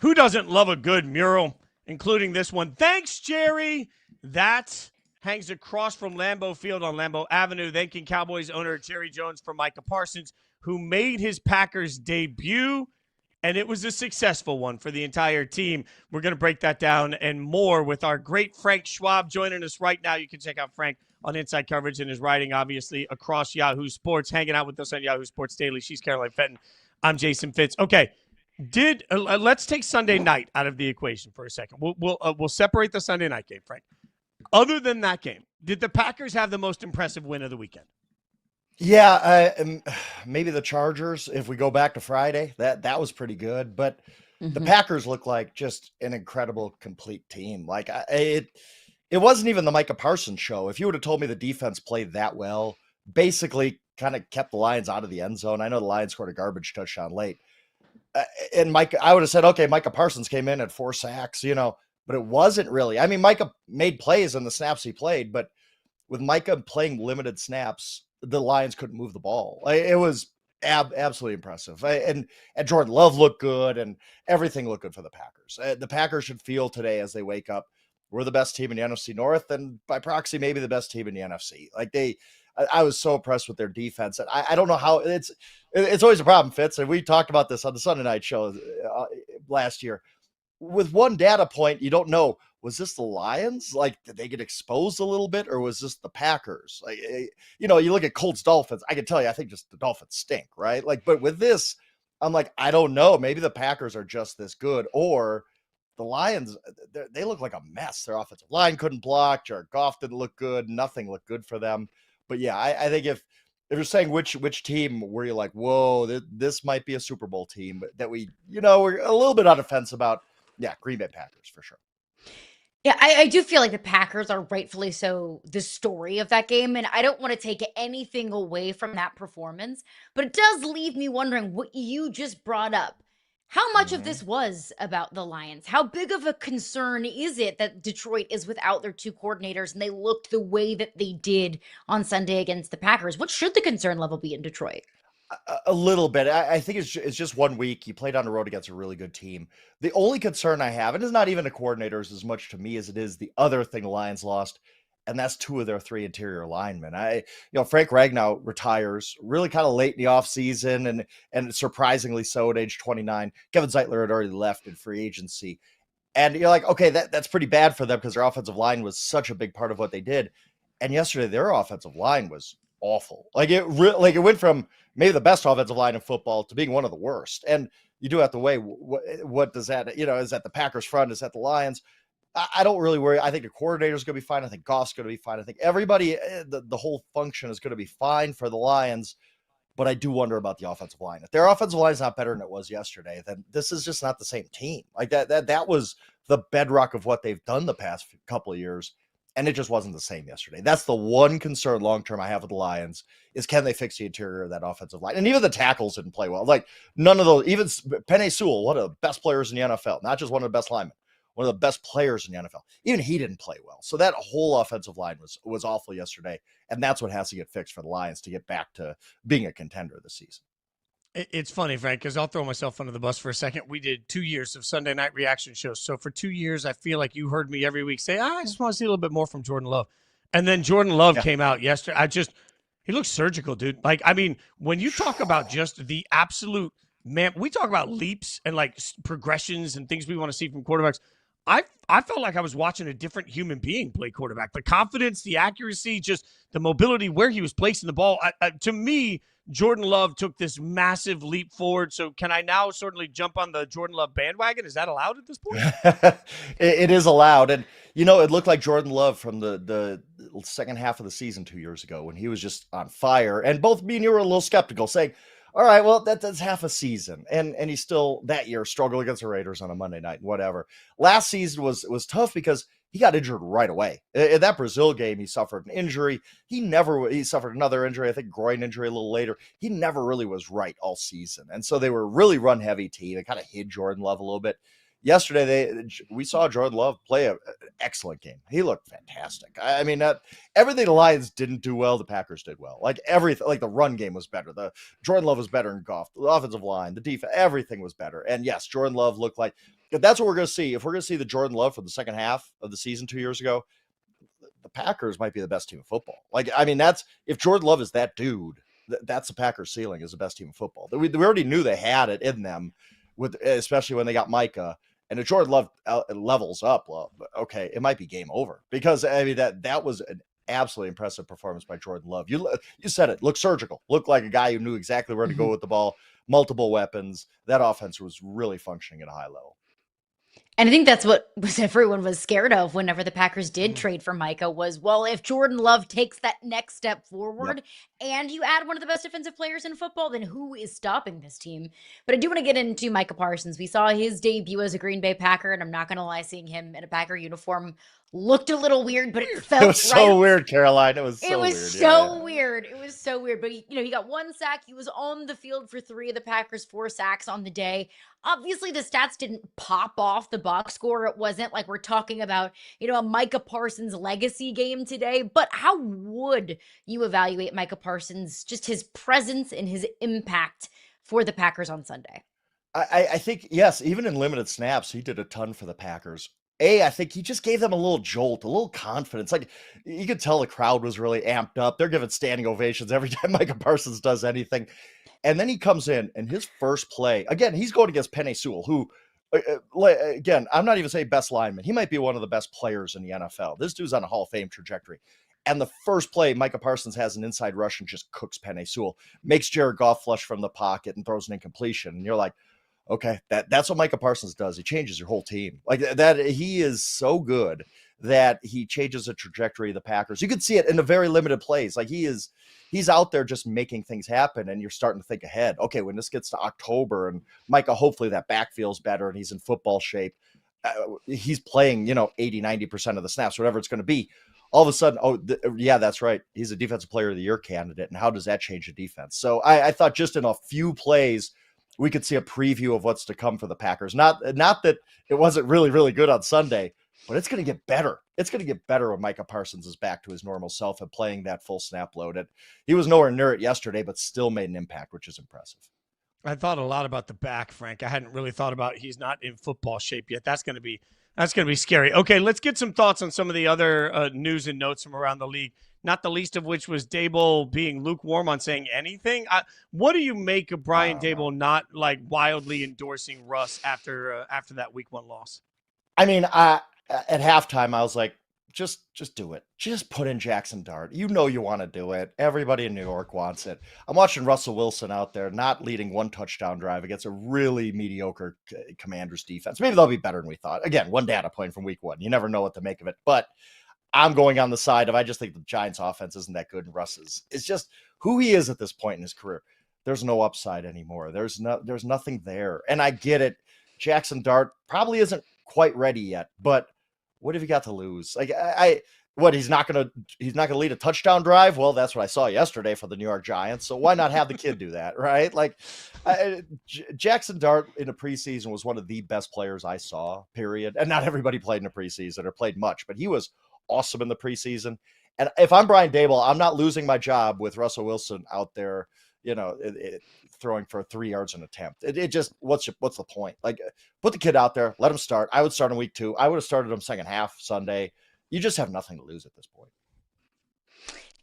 Who doesn't love a good mural, including this one? Thanks, Jerry. That hangs across from Lambeau Field on Lambeau Avenue. Thanking Cowboys owner Jerry Jones for Micah Parsons, who made his Packers debut, and it was a successful one for the entire team. We're going to break that down and more with our great Frank Schwab joining us right now. You can check out Frank on Inside Coverage and his writing, obviously, across Yahoo Sports, hanging out with us on Yahoo Sports Daily. She's Caroline Fenton. I'm Jason Fitz. Okay. Let's take Sunday night out of the equation for a second. We'll separate the Sunday night game, Frank. Other than that game, did the Packers have the most impressive win of the weekend? Yeah, maybe the Chargers. If we go back to Friday, that was pretty good. But the Packers look like just an incredible, complete team. Like it wasn't even the Micah Parsons show. If you would have told me the defense played that well, basically kind of kept the Lions out of the end zone. I know the Lions scored a garbage touchdown late. And I would have said, okay, Micah Parsons came in at 4 sacks, but it wasn't really. I mean, Micah made plays in the snaps he played, but with Micah playing limited snaps, the Lions couldn't move the ball. It was absolutely impressive. And Jordan Love looked good, and everything looked good for the Packers. The Packers should feel today as they wake up, we're the best team in the NFC North, and by proxy, maybe the best team in the NFC. I was so impressed with their defense. And I don't know how it's always a problem, Fitz. And we talked about this on the Sunday night show last year. With one data point, you don't know, was this the Lions? Like, did they get exposed a little bit, or was this the Packers? Like, you look at Colts Dolphins. I can tell you, I think just the Dolphins stink, right? Like, but with this, I'm like, I don't know. Maybe the Packers are just this good, or the Lions, they look like a mess. Their offensive line couldn't block. Jared Goff didn't look good. Nothing looked good for them. But yeah, I think if you're saying which team were you like, whoa, this might be a Super Bowl team that we're a little bit on the fence about. Yeah, Green Bay Packers for sure. Yeah, I do feel like the Packers are rightfully so the story of that game. And I don't want to take anything away from that performance, but it does leave me wondering what you just brought up. How much of this was about the Lions? How big of a concern is it that Detroit is without their 2 coordinators and they looked the way that they did on Sunday against the Packers? What should the concern level be in Detroit? A little bit. I think it's just 1 week. You played on the road against a really good team. The only concern I have, and it's not even the coordinators as much to me as it is the other thing the Lions lost, and that's 2 of their 3 interior linemen. Frank Ragnow retires really kind of late in the offseason and surprisingly so at age 29. Kevin Zeitler had already left in free agency. And you're like, okay, that's pretty bad for them because their offensive line was such a big part of what they did. And yesterday, their offensive line was awful. It went from maybe the best offensive line in football to being one of the worst. And you do have to weigh what does that, is that the Packers front? Is that the Lions? I don't really worry. I think the coordinator is going to be fine. I think Goff's going to be fine. I think everybody, the whole function is going to be fine for the Lions. But I do wonder about the offensive line. If their offensive line is not better than it was yesterday, then this is just not the same team. Like that was the bedrock of what they've done the past couple of years. And it just wasn't the same yesterday. That's the one concern long-term I have with the Lions is can they fix the interior of that offensive line? And even the tackles didn't play well. Like none of those, even Penei Sewell, one of the best players in the NFL, not just one of the best linemen, one of the best players in the NFL. Even he didn't play well. So that whole offensive line was awful yesterday. And that's what has to get fixed for the Lions to get back to being a contender this season. It's funny, Frank, because I'll throw myself under the bus for a second. We did 2 years of Sunday night reaction shows. So for 2 years, I feel like you heard me every week say, I just want to see a little bit more from Jordan Love. And then Jordan Love came out yesterday. He looks surgical, dude. Like, I mean, when you talk about just the absolute, man, we talk about leaps and like progressions and things we want to see from quarterbacks. I felt like I was watching a different human being play quarterback. The confidence, the accuracy, just the mobility, where he was placing the ball. To me, Jordan Love took this massive leap forward. So can I now certainly jump on the Jordan Love bandwagon? Is that allowed at this point? It is allowed. And, it looked like Jordan Love from the second half of the season 2 years ago when he was just on fire. And both me and you were a little skeptical saying, all right, well, that's half a season. And he still that year struggled against the Raiders on a Monday night and whatever. Last season was tough because he got injured right away. In that Brazil game, he suffered an injury. He suffered another injury, I think groin injury a little later. He never really was right all season. And so they were a really run heavy team. They kind of hid Jordan Love a little bit. Yesterday, we saw Jordan Love play an excellent game. He looked fantastic. I mean, everything the Lions didn't do well, the Packers did well. Like everything, like the run game was better. The Jordan Love was better in Goff. The offensive line, the defense, everything was better. And yes, Jordan Love looked like if that's what we're going to see, if we're going to see the Jordan Love for the second half of the season 2 years ago, the Packers might be the best team in football. Like, I mean, that's if Jordan Love is that dude, that's the Packers ceiling is the best team in football. We already knew they had it in them, with especially when they got Micah. And if Jordan Love levels up, well, okay, it might be game over, because I mean that was an absolutely impressive performance by Jordan Love. You said it. Looked surgical. Looked like a guy who knew exactly where to go with the ball. Multiple weapons. That offense was really functioning at a high level. And I think that's what everyone was scared of whenever the Packers did trade for Micah was, well, if Jordan Love takes that next step forward and you add one of the best defensive players in football, then who is stopping this team? But I do want to get into Micah Parsons. We saw his debut as a Green Bay Packer, and I'm not going to lie, seeing him in a Packer uniform looked a little weird, but it felt It was so weird, Caroline. It was so weird. It was so weird. But he got 1 sack. He was on the field for 3 of the Packers' 4 sacks on the day. Obviously, the stats didn't pop off the box score. It wasn't like we're talking about, a Micah Parsons legacy game today. But how would you evaluate Micah Parsons, just his presence and his impact for the Packers on Sunday? I think, yes, even in limited snaps, he did a ton for the Packers. I think he just gave them a little jolt, a little confidence. Like, you could tell the crowd was really amped up. They're giving standing ovations every time Micah Parsons does anything. And then he comes in, and his first play, again, he's going against Penei Sewell, who, again, I'm not even saying best lineman. He might be one of the best players in the NFL. This dude's on a Hall of Fame trajectory. And the first play, Micah Parsons has an inside rush and just cooks Penei Sewell, makes Jared Goff flush from the pocket and throws an incompletion. And you're like, okay, that's what Micah Parsons does. He changes your whole team. Like that, he is so good that he changes the trajectory of the Packers. You could see it in the very limited plays. Like he's out there just making things happen, and you're starting to think ahead. Okay, when this gets to October and Micah, hopefully that back feels better and he's in football shape. He's playing, 80, 90% of the snaps, whatever it's going to be. All of a sudden, yeah, that's right. He's a defensive player of the year candidate. And how does that change the defense? So I thought just in a few plays, we could see a preview of what's to come for the Packers. Not that it wasn't really, really good on Sunday, but it's going to get better. It's going to get better when Micah Parsons is back to his normal self and playing that full snap load. He was nowhere near it yesterday, but still made an impact, which is impressive. I thought a lot about the back, Frank. I hadn't really thought about he's not in football shape yet. That's going to be scary. Okay, let's get some thoughts on some of the other news and notes from around the league. Not the least of which was Dable being lukewarm on saying anything. What do you make of Brian Dable not like wildly endorsing Russ after that Week 1 loss? I mean, at halftime, I was like, just do it. Just put in Jackson Dart. You want to do it. Everybody in New York wants it. I'm watching Russell Wilson out there not leading 1 touchdown drive against a really mediocre Commanders defense. Maybe they'll be better than we thought. Again, 1 data point from Week 1. You never know what to make of it, but I'm going on the side of I just think the Giants offense isn't that good, and Russ is just who he is at this point in his career. There's no upside anymore. There's nothing there. And I get it. Jackson Dart probably isn't quite ready yet, but what have you got to lose? Like he's not gonna lead a touchdown drive? Well, that's what I saw yesterday for the New York Giants. So why not have the kid do that, right? Like Jackson Dart in the preseason was one of the best players I saw, period. And not everybody played in the preseason or played much, but he was awesome in the preseason. And if I'm Brian Dable, I'm not losing my job with Russell Wilson out there, throwing for 3 yards an attempt. It just, what's the point? Like, put the kid out there, let him start. I would start in Week 2. I would have started him second half Sunday. You just have nothing to lose at this point.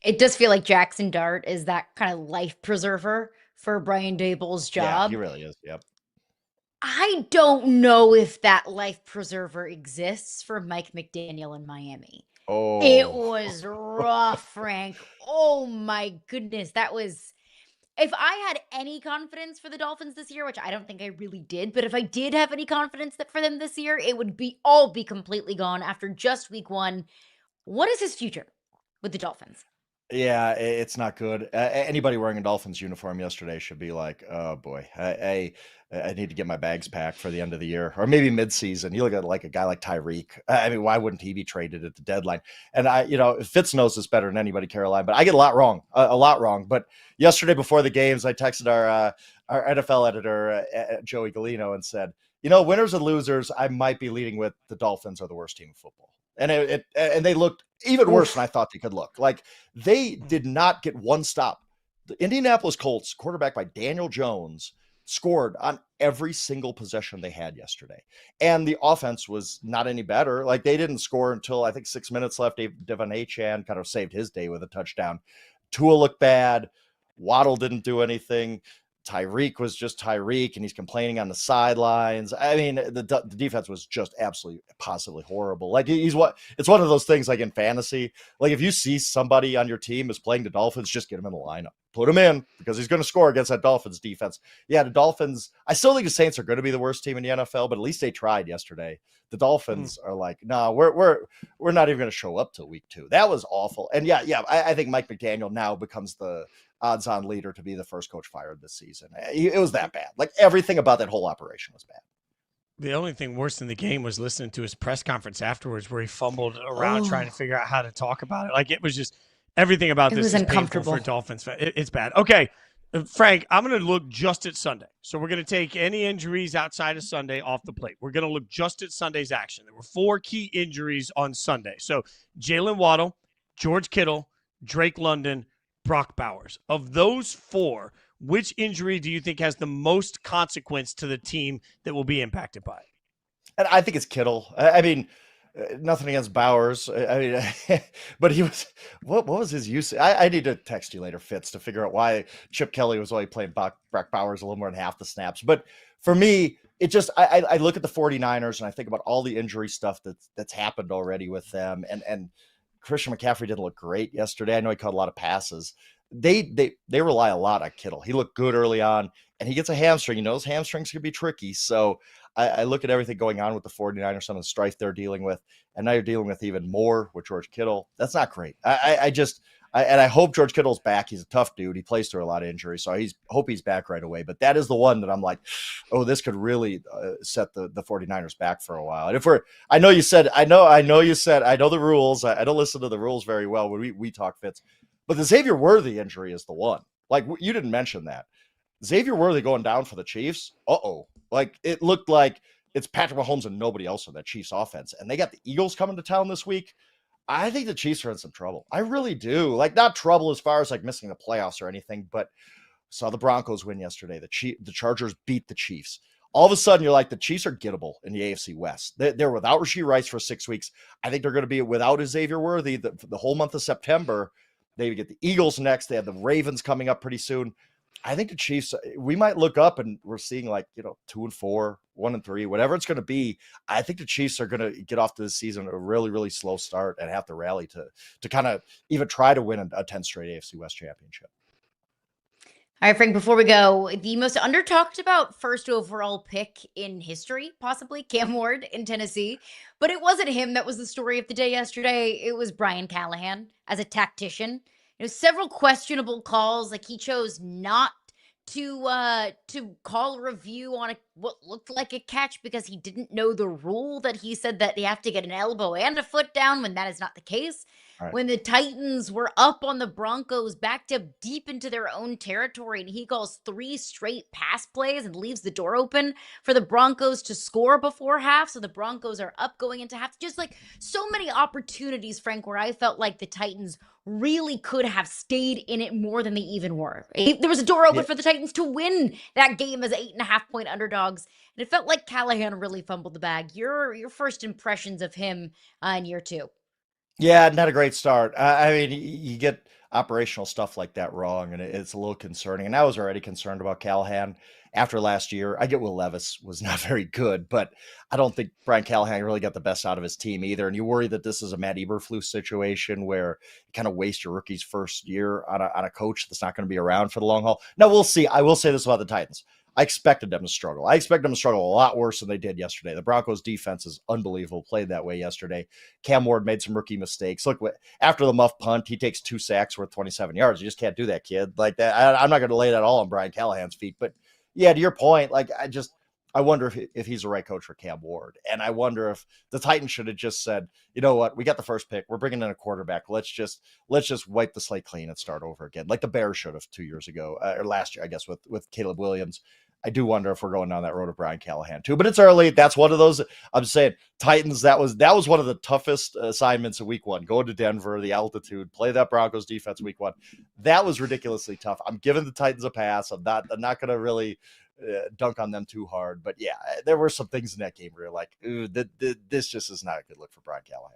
It does feel like Jackson Dart is that kind of life preserver for Brian Dable's job. Yeah, he really is. Yep. I don't know if that life preserver exists for Mike McDaniel in Miami. Oh, it was rough, Frank. Oh my goodness. That was, if I had any confidence for the Dolphins this year, which I don't think I really did, but if I did have any confidence for them this year, it would all be completely gone after just Week 1. What is his future with the Dolphins? Yeah, it's not good. Anybody wearing a Dolphins uniform yesterday should be like, oh boy, I need to get my bags packed for the end of the year, or maybe mid-season. You look at like a guy like Tyreek. I mean, why wouldn't he be traded at the deadline? And Fitz knows this better than anybody, Caroline, but I get a lot wrong. But yesterday before the games, I texted our NFL editor, Joey Galino, and said, winners and losers, I might be leading with the Dolphins are the worst team in football. And and they looked even worse than I thought they could look. Like, they did not get one stop. The Indianapolis Colts, quarterback by Daniel Jones, scored on every single possession they had yesterday. And the offense was not any better. Like, they didn't score until I think 6 minutes left. Devon Achane kind of saved his day with a touchdown. Tua looked bad. Waddle didn't do anything. Tyreek was just Tyreek, and he's complaining on the sidelines. I mean, the defense was just absolutely positively horrible. Like, it's one of those things, like in fantasy, like if you see somebody on your team is playing the Dolphins, just get him in the lineup, put him in, because he's going to score against that Dolphins defense. Yeah, the Dolphins, I still think the Saints are going to be the worst team in the NFL, but at least they tried yesterday. The Dolphins are like, no, we're not even going to show up till week 2. That was awful. And I think Mike McDaniel now becomes the odds-on leader to be the first coach fired this season. It was that bad. Like, everything about that whole operation was bad. The only thing worse than the game was listening to his press conference afterwards, where he fumbled around trying to figure out how to talk about it. Like, it was just everything about this is painful for Dolphins fans. It's bad. Okay, Frank, I'm going to look just at Sunday. So we're going to take any injuries outside of Sunday off the plate. We're going to look just at Sunday's action. There were 4 key injuries on Sunday. So Jalen Waddle, George Kittle, Drake London, Brock Bowers. Of those 4, which injury do you think has the most consequence to the team that will be impacted by it? And I think it's Kittle. I mean, nothing against Bowers. I mean, but he was, what was his use? I need to text you later, Fitz, to figure out why Chip Kelly was only playing Brock Bowers a little more than half the snaps. But for me, it just, I look at the 49ers and I think about all the injury stuff that's happened already with them. And Christian McCaffrey didn't look great yesterday. I know he caught a lot of passes. They rely a lot on Kittle. He looked good early on, and he gets a hamstring. You know, those hamstrings can be tricky. So I look at everything going on with the 49ers, some of the strife they're dealing with, and now you're dealing with even more with George Kittle. That's not great. I hope George Kittle's back. He's a tough dude. He plays through a lot of injuries, so hope he's back right away. But that is the one that I'm like, oh, this could really set the 49ers back for a while. And I know the rules. I don't listen to the rules very well when we talk, Fitz. But the Xavier Worthy injury is the one. Like, you didn't mention that. Xavier Worthy going down for the Chiefs. Like, it looked like it's Patrick Mahomes and nobody else on that Chiefs offense. And they got the Eagles coming to town this week. I think the Chiefs are in some trouble. I really do. Like, not trouble as far as like missing the playoffs or anything, but saw the Broncos win yesterday. The Chargers beat the Chiefs. All of a sudden, you're like, the Chiefs are gettable in the AFC West. They're without Rashee Rice for 6 weeks. I think they're going to be without Xavier Worthy the whole month of September. They get the Eagles next. They have the Ravens coming up pretty soon. I think the Chiefs, we might look up and we're seeing 2-4, 1-3, whatever it's going to be. I think the Chiefs are going to get off to the season a really, really slow start and have to rally to kind of even try to win a 10 straight AFC West championship. All right, Frank, before we go, the most under-talked about first overall pick in history, possibly, Cam Ward in Tennessee. But it wasn't him that was the story of the day yesterday. It was Brian Callahan as a tactician. Several questionable calls. Like, he chose not to call a review on what looked like a catch because he didn't know the rule that he said that they have to get an elbow and a foot down when that is not the case. Right. When the Titans were up on the Broncos, backed up deep into their own territory, and he calls 3 straight pass plays and leaves the door open for the Broncos to score before half. So the Broncos are up going into half. Just like so many opportunities, Frank, where I felt like the Titans really could have stayed in it more than they even were. There was a door open for the Titans to win that game as 8.5-point underdogs. And it felt like Callahan really fumbled the bag. Your first impressions of him in year 2. Yeah, not a great start. I mean, you get operational stuff like that wrong, and it's a little concerning. And I was already concerned about Callahan after last year. I get Will Levis was not very good, but I don't think Brian Callahan really got the best out of his team either. And you worry that this is a Matt Eberflus situation where you kind of waste your rookie's first year on a coach that's not going to be around for the long haul. Now, we'll see. I will say this about the Titans. I expected them to struggle. I expect them to struggle a lot worse than they did yesterday. The Broncos defense is unbelievable. Played that way yesterday. Cam Ward made some rookie mistakes. Look, after the muff punt, he takes 2 sacks worth 27 yards. You just can't do that, kid. Like that. I'm not going to lay that all on Brian Callahan's feet. But yeah, to your point, like I wonder if he's the right coach for Cam Ward. And I wonder if the Titans should have just said, you know what, we got the first pick. We're bringing in a quarterback. Let's just wipe the slate clean and start over again. Like the Bears should have 2 years ago or last year, I guess, with Caleb Williams. I do wonder if we're going down that road of Brian Callahan too, but it's early. That's one of those. I'm saying Titans. That was one of the toughest assignments in week 1. Going to Denver, the altitude, play that Broncos defense week 1. That was ridiculously tough. I'm giving the Titans a pass. I'm not going to really dunk on them too hard. But yeah, there were some things in that game where you're like, ooh, this just is not a good look for Brian Callahan.